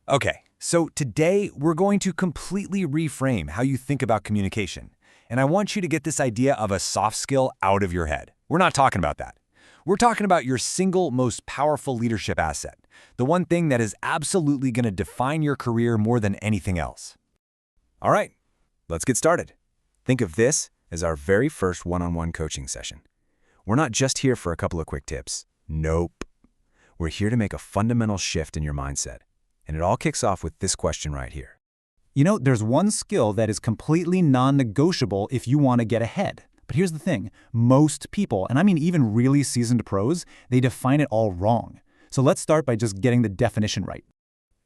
Okay, so today we're going to completely reframe how you think about communication. And I want you to get this idea of a soft skill out of your head. We're not talking about that. We're talking about your single most powerful leadership asset, the one thing that is absolutely going to define your career more than anything else. All right, let's get started. Think of this as our very first one-on-one coaching session. We're not just here for a couple of quick tips. Nope. We're here to make a fundamental shift in your mindset. And it all kicks off with this question right here. There's one skill that is completely non-negotiable if you want to get ahead. But here's the thing. Most people, and I mean even really seasoned pros, they define it all wrong. So let's start by just getting the definition right.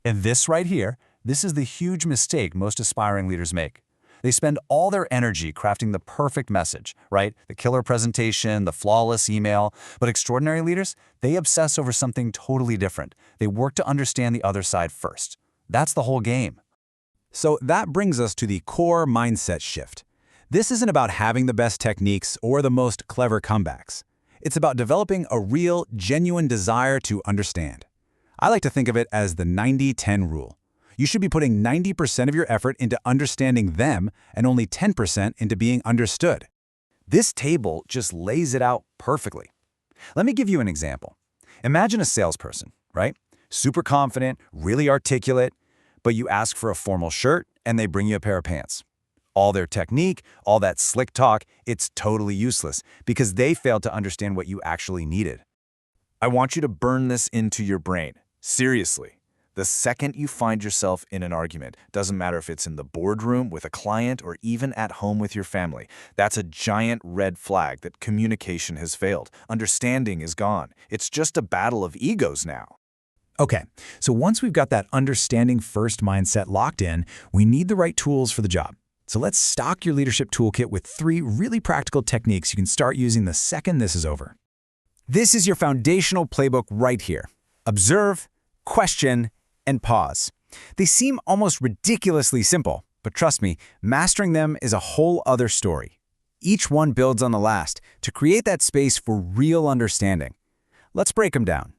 And this right here, this is the huge mistake most aspiring leaders make. They spend all their energy crafting the perfect message, right? The killer presentation, the flawless email. But extraordinary leaders, they obsess over something totally different. They work to understand the other side first. That's the whole game. So that brings us to the core mindset shift. This isn't about having the best techniques or the most clever comebacks. It's about developing a real, genuine desire to understand. I like to think of it as the 90-10 rule. You should be putting 90% of your effort into understanding them and only 10% into being understood. This table just lays it out perfectly. Let me give you an example. Imagine a salesperson, right? Super confident, really articulate, but you ask for a formal shirt and they bring you a pair of pants. All their technique, all that slick talk, it's totally useless because they failed to understand what you actually needed. I want you to burn this into your brain. Seriously. The second you find yourself in an argument, doesn't matter if it's in the boardroom with a client or even at home with your family, that's a giant red flag that communication has failed. Understanding is gone. It's just a battle of egos now. Okay, so once we've got that understanding first mindset locked in, we need the right tools for the job. So let's stock your leadership toolkit with 3 really practical techniques you can start using the second this is over. This is your foundational playbook right here. Observe, question, and pause. They seem almost ridiculously simple, but trust me, mastering them is a whole other story. Each one builds on the last to create that space for real understanding. Let's break them down.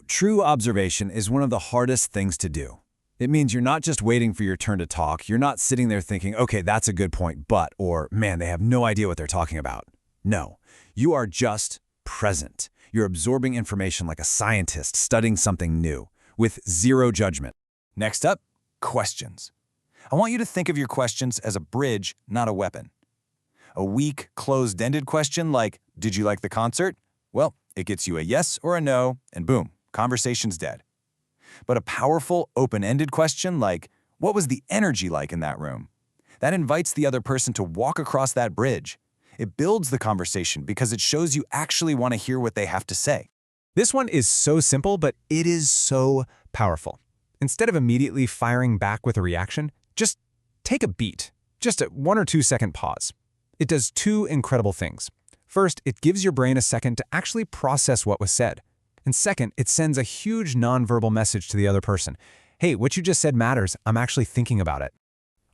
True observation is one of the hardest things to do. It means you're not just waiting for your turn to talk. You're not sitting there thinking, okay, that's a good point, but, or man, they have no idea what they're talking about. No, you are just present. You're absorbing information like a scientist studying something new, with zero judgment. Next up, questions. I want you to think of your questions as a bridge, not a weapon. A weak, closed-ended question like, did you like the concert? Well, it gets you a yes or a no, and boom, conversation's dead. But a powerful, open-ended question like, what was the energy like in that room? That invites the other person to walk across that bridge. It builds the conversation because it shows you actually want to hear what they have to say. This one is so simple, but it is so powerful. Instead of immediately firing back with a reaction, just take a beat, just a 1 or 2 second pause. It does 2 incredible things. First, it gives your brain a second to actually process what was said. And second, it sends a huge nonverbal message to the other person. Hey, what you just said matters. I'm actually thinking about it.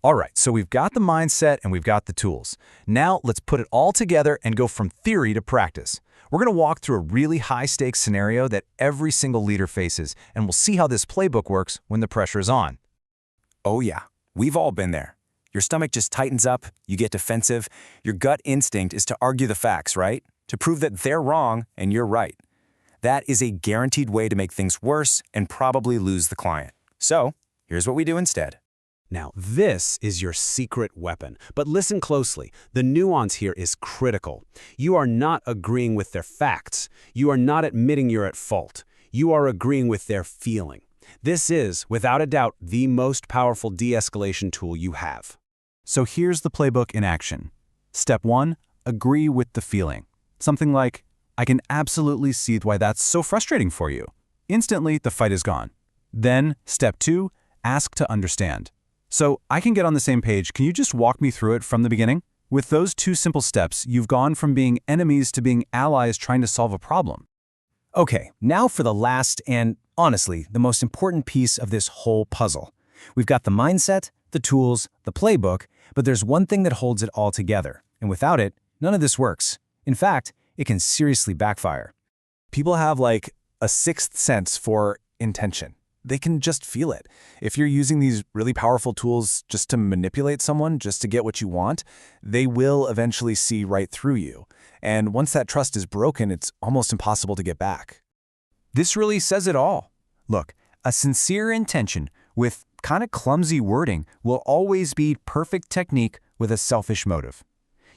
All right, so we've got the mindset and we've got the tools. Now let's put it all together and go from theory to practice. We're going to walk through a really high-stakes scenario that every single leader faces, and we'll see how this playbook works when the pressure is on. Oh yeah, we've all been there. Your stomach just tightens up, you get defensive. Your gut instinct is to argue the facts, right? To prove that they're wrong and you're right. That is a guaranteed way to make things worse and probably lose the client. So, here's what we do instead. Now, this is your secret weapon. But listen closely. The nuance here is critical. You are not agreeing with their facts. You are not admitting you're at fault. You are agreeing with their feeling. This is, without a doubt, the most powerful de-escalation tool you have. So here's the playbook in action. Step 1, agree with the feeling. Something like, I can absolutely see why that's so frustrating for you. Instantly, the fight is gone. Then, step 2, ask to understand. So I can get on the same page. Can you just walk me through it from the beginning? With those 2 simple steps, you've gone from being enemies to being allies trying to solve a problem. Okay, now for the last and, honestly, the most important piece of this whole puzzle. We've got the mindset, the tools, the playbook, but there's one thing that holds it all together. And without it, none of this works. In fact, it can seriously backfire. People have like a 6th sense for intention. they can just feel it. If you're using these really powerful tools just to manipulate someone, just to get what you want, they will eventually see right through you. And once that trust is broken, it's almost impossible to get back. This really says it all. Look, a sincere intention with kind of clumsy wording will always be perfect technique with a selfish motive.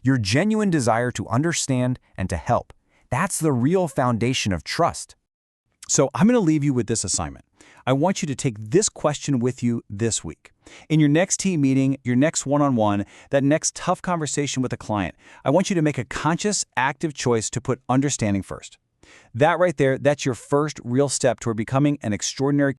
Your genuine desire to understand and to help. That's the real foundation of trust. So I'm going to leave you with this assignment. I want you to take this question with you this week. In your next team meeting, your next one-on-one, that next tough conversation with a client, I want you to make a conscious, active choice to put understanding first. That right there, that's your first real step toward becoming an extraordinary